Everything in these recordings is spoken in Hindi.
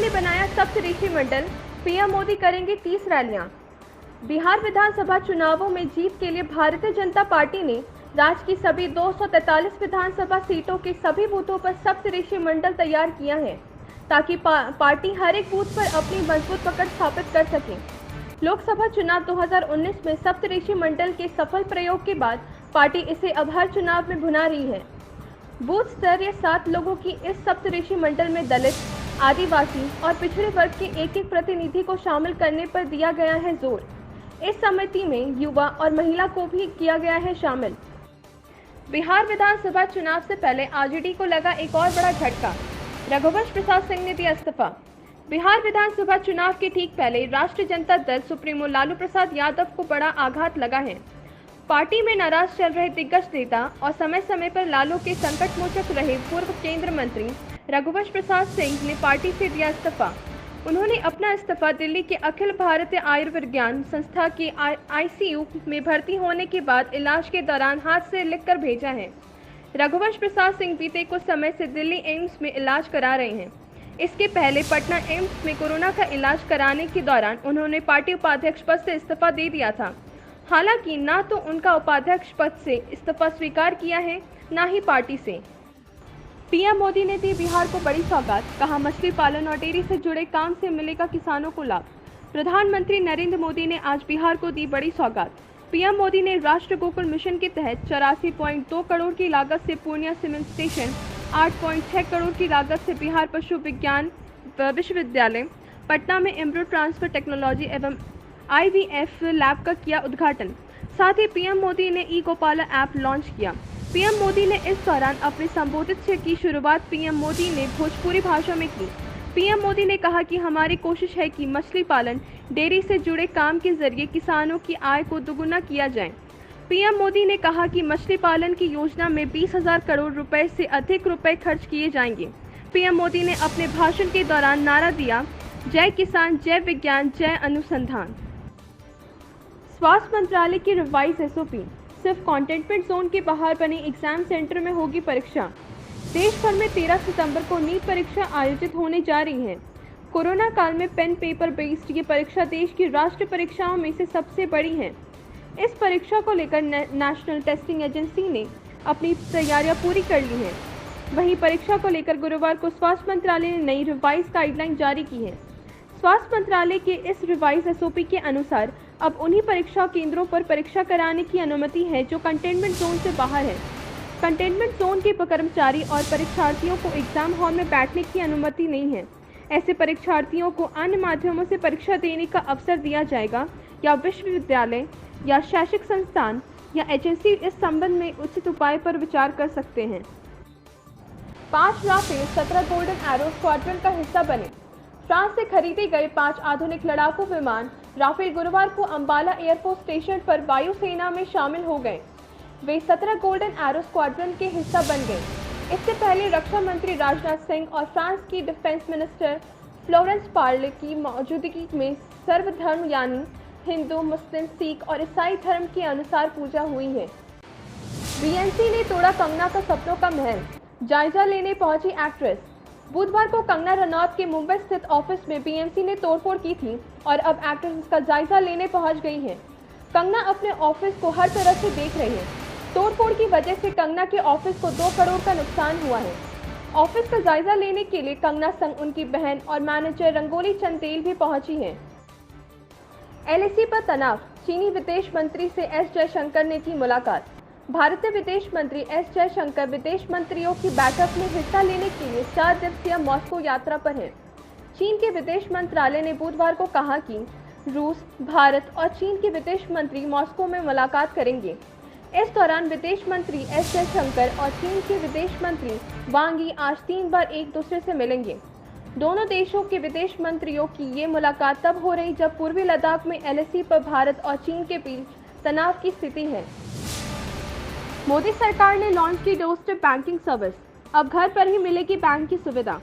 ने बनाया सप्तऋषि मंडल, पीएम मोदी करेंगे 30 रैलियां। बिहार विधानसभा चुनावों में जीत के लिए भारतीय जनता पार्टी ने राज्य की सभी 243 विधानसभा सीटों के सभी बूथों पर सप्तऋषि मंडल तैयार किया है, ताकि पार्टी हर एक बूथ पर अपनी मजबूत पकड़ स्थापित कर सके। लोकसभा चुनाव 2019 में सप्तऋषि मंडल के सफल प्रयोग के बाद पार्टी इसे अब हर चुनाव में भुना रही है। बूथ स्तरीय 7 लोगों की इस सप्तऋषि मंडल में दलित, आदिवासी और पिछड़े वर्ग के एक प्रतिनिधि को शामिल करने पर दिया गया है जोर। इस समिति में युवा और महिला को भी किया गया है शामिल। बिहार विधानसभा चुनाव से पहले आरजेडी को लगा एक और बड़ा झटका, रघुवंश प्रसाद सिंह ने दिया इस्तीफा। बिहार विधानसभा चुनाव के ठीक पहले राष्ट्रीय जनता दल सुप्रीमो लालू प्रसाद यादव को बड़ा आघात लगा है। पार्टी में नाराज चल रहे दिग्गज नेता और समय समय पर लालू के संकट मोचक रहे पूर्व केंद्रीय मंत्री रघुवंश प्रसाद सिंह ने पार्टी से दिया इस्तीफा। उन्होंने अपना इस्तीफा दिल्ली के अखिल भारतीय आयुर्विज्ञान संस्था की आईसीयू में भर्ती होने के बाद इलाज के दौरान हाथ से लिखकर भेजा है। रघुवंश प्रसाद सिंह बीते कुछ समय से दिल्ली एम्स में इलाज करा रहे हैं। इसके पहले पटना एम्स में कोरोना का इलाज कराने के दौरान उन्होंने पार्टी उपाध्यक्ष पद से इस्तीफा दे दिया था। हालांकि ना तो उनका उपाध्यक्ष पद से इस्तीफा स्वीकार किया है, ना ही पार्टी से। पीएम मोदी ने दी बिहार को बड़ी सौगात, कहा मछली पालन और डेयरी से जुड़े काम से मिलेगा किसानों को लाभ। प्रधानमंत्री नरेंद्र मोदी ने आज बिहार को दी बड़ी सौगात। पीएम मोदी ने राष्ट्रीय गोकुल मिशन के तहत 84.2 करोड़ की लागत से पूर्णिया सीमेंट स्टेशन, 8.6 करोड़ की लागत से बिहार पशु विज्ञान विश्वविद्यालय, पटना में एम्ब्रो ट्रांसफर टेक्नोलॉजी एवं IVF लैब का किया उद्घाटन। साथ ही पीएम मोदी ने ई गोपाला ऐप लॉन्च किया। पीएम मोदी ने इस दौरान अपने संबोधित से की शुरुआत पीएम मोदी ने भोजपुरी भाषा में की। पीएम मोदी ने कहा कि हमारी कोशिश है कि मछली पालन, डेयरी से जुड़े काम के जरिए किसानों की आय को दोगुना किया जाए। पीएम मोदी ने कहा कि मछली पालन की योजना में 20,000 करोड़ रुपए से अधिक रुपए खर्च किए जाएंगे। पीएम मोदी ने अपने भाषण के दौरान नारा दिया, जय किसान, जय विज्ञान, जय अनुसंधान। स्वास्थ्य मंत्रालय की रिवाइज एसओपी, सिर्फ कंटेनमेंट जोन के बाहर बने एग्जाम सेंटर में होगी परीक्षा। देश भर में 13 सितंबर को नीट परीक्षा आयोजित होने जा रही है। कोरोना काल में पेन पेपर बेस्ड ये परीक्षा देश की राष्ट्रीय परीक्षाओं में से सबसे बड़ी है। इस परीक्षा को लेकर नेशनल टेस्टिंग एजेंसी ने अपनी तैयारियां पूरी कर ली हैं। वहीं परीक्षा को लेकर गुरुवार को स्वास्थ्य मंत्रालय ने नई रिवाइज गाइडलाइन जारी की है। स्वास्थ्य मंत्रालय के इस रिवाइज एसओपी के अनुसार अब उन्हीं परीक्षा केंद्रों पर परीक्षा कराने की अनुमति है जो कंटेनमेंट जोन से बाहर है। कंटेनमेंट जोन के कर्मचारी और परीक्षार्थियों को एग्जाम हॉल में बैठने की अनुमति नहीं है। ऐसे परीक्षार्थियों को अन्य माध्यमों से परीक्षा देने का अवसर दिया जाएगा या विश्वविद्यालय या शैक्षिक संस्थान या एजेंसी इस संबंध में उचित उपाय पर विचार कर सकते हैं। 5 राफेल 17 गोल्डन एरो स्क्वाड्रन का हिस्सा बने। फ्रांस से खरीदे गए 5 आधुनिक लड़ाकू विमान राफेल गुरुवार को अंबाला एयरफोर्स स्टेशन पर वायुसेना में शामिल हो गए। वे 17 गोल्डन एरो स्क्वाड्रन के हिस्सा बन गए। इससे पहले रक्षा मंत्री राजनाथ सिंह और फ्रांस की डिफेंस मिनिस्टर फ्लोरेंस पार्ले की मौजूदगी में सर्वधर्म यानी हिंदू, मुस्लिम, सिख और ईसाई धर्म के अनुसार पूजा हुई है। बीएनसी ने तोड़ा कंगना का सपनों का महल, जायजा लेने पहुंची एक्ट्रेस। बुधवार को कंगना रनौत के मुंबई स्थित ऑफिस में बीएमसी ने तोड़फोड़ की थी और अब एक्ट्रेस इसका जायजा लेने पहुंच गई है। कंगना अपने ऑफिस को हर तरह से देख रही है। तोड़फोड़ की वजह से कंगना के ऑफिस को 2 करोड़ का नुकसान हुआ है। ऑफिस का जायजा लेने के लिए कंगना संग उनकी बहन और मैनेजर रंगोली चंदेल भी पहुंची है। एलएसी पर तनाव, चीनी विदेश मंत्री से एस जयशंकर ने की मुलाकात। भारतीय विदेश मंत्री एस जयशंकर विदेश मंत्रियों की बैठक में हिस्सा लेने के लिए 4 दिवसीय मॉस्को यात्रा पर हैं। चीन के विदेश मंत्रालय ने बुधवार को कहा कि रूस, भारत और चीन के विदेश मंत्री मॉस्को में मुलाकात करेंगे। इस दौरान विदेश मंत्री एस जयशंकर और चीन के विदेश मंत्री वांग यी आज 3 बार एक दूसरे से मिलेंगे। दोनों देशों के विदेश मंत्रियों की ये मुलाकात तब हो रही जब पूर्वी लद्दाख में एलएसी पर भारत और चीन के बीच तनाव की स्थिति है। मोदी सरकार ने लॉन्च की डोरस्टेप बैंकिंग सर्विस, अब घर पर ही मिलेगी बैंक की सुविधा।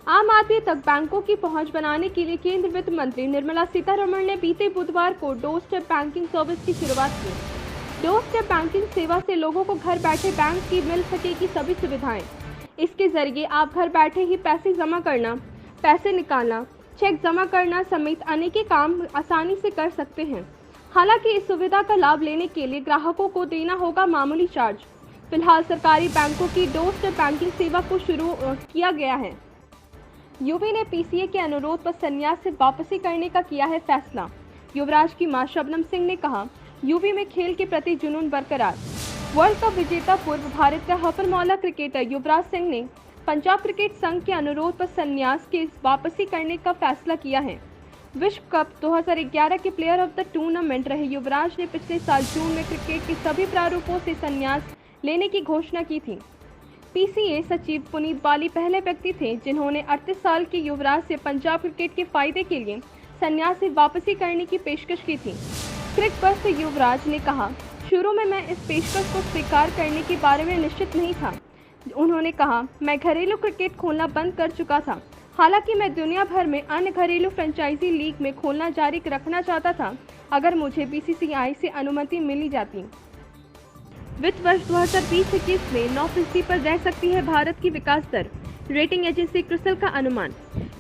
आम आदमी तक बैंकों की पहुंच बनाने के लिए केंद्रीय वित्त मंत्री निर्मला सीतारमण ने बीते बुधवार को डोरस्टेप बैंकिंग सर्विस की शुरुआत की। डोरस्टेप बैंकिंग सेवा से लोगों को घर बैठे बैंक की मिल सकेगी सभी सुविधाएं। इसके जरिए आप घर बैठे ही पैसे जमा करना, पैसे निकालना, चेक जमा करना समेत अनेक काम आसानी से कर सकते हैं। हालांकि इस सुविधा का लाभ लेने के लिए ग्राहकों को देना होगा मामूली चार्ज। फिलहाल सरकारी बैंकों की डोर स्टेप बैंकिंग सेवा को शुरू किया गया है। युवी ने पीसीए के अनुरोध पर संन्यास से वापसी करने का किया है फैसला। युवराज की मां शबनम सिंह ने कहा, यूवी में खेल के प्रति जुनून बरकरार। वर्ल्ड कप विजेता पूर्व भारत का हफरमौला क्रिकेटर युवराज सिंह ने पंजाब क्रिकेट संघ के अनुरोध पर संन्यास की वापसी करने का फैसला किया है। विश्व कप 2011 के प्लेयर ऑफ द टूर्नामेंट रहे युवराज ने पिछले साल जून में क्रिकेट के सभी प्रारूपों से संन्यास लेने की घोषणा की थी। पीसीए सचिव पुनीत बाली पहले व्यक्ति थे जिन्होंने 38 साल के युवराज से पंजाब क्रिकेट के फायदे के लिए संन्यास से वापसी करने की पेशकश की थी। क्रिक पर से युवराज ने कहा, शुरू में मैं इस पेशकश को स्वीकार करने के बारे में निश्चित नहीं था। उन्होंने कहा, मैं घरेलू क्रिकेट खोलना बंद कर चुका था। हालांकि मैं दुनिया भर में अन्य घरेलू फ्रेंचाइजी लीग में खोलना जारी रखना चाहता था अगर मुझे बीसीसीआई से अनुमति मिली जाती। वित्त वर्ष 2020-21 में 9% पर रह सकती है भारत की विकास दर, रेटिंग एजेंसी क्रिसिल का अनुमान।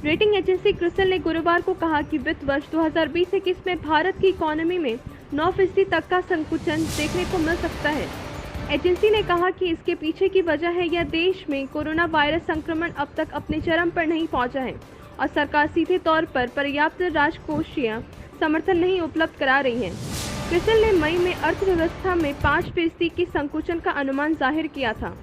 रेटिंग एजेंसी क्रिसिल ने गुरुवार को कहा कि वित्त वर्ष 2020-21 में भारत की इकोनॉमी में 9% तक का संकुचन देखने को मिल सकता है। एजेंसी ने कहा कि इसके पीछे की वजह है यह देश में कोरोना वायरस संक्रमण अब तक अपने चरम पर नहीं पहुंचा है और सरकार सीधे तौर पर पर्याप्त राजकोषीय समर्थन नहीं उपलब्ध करा रही है। क्रिसिल ने मई में अर्थव्यवस्था में 5% की संकुचन का अनुमान जाहिर किया था।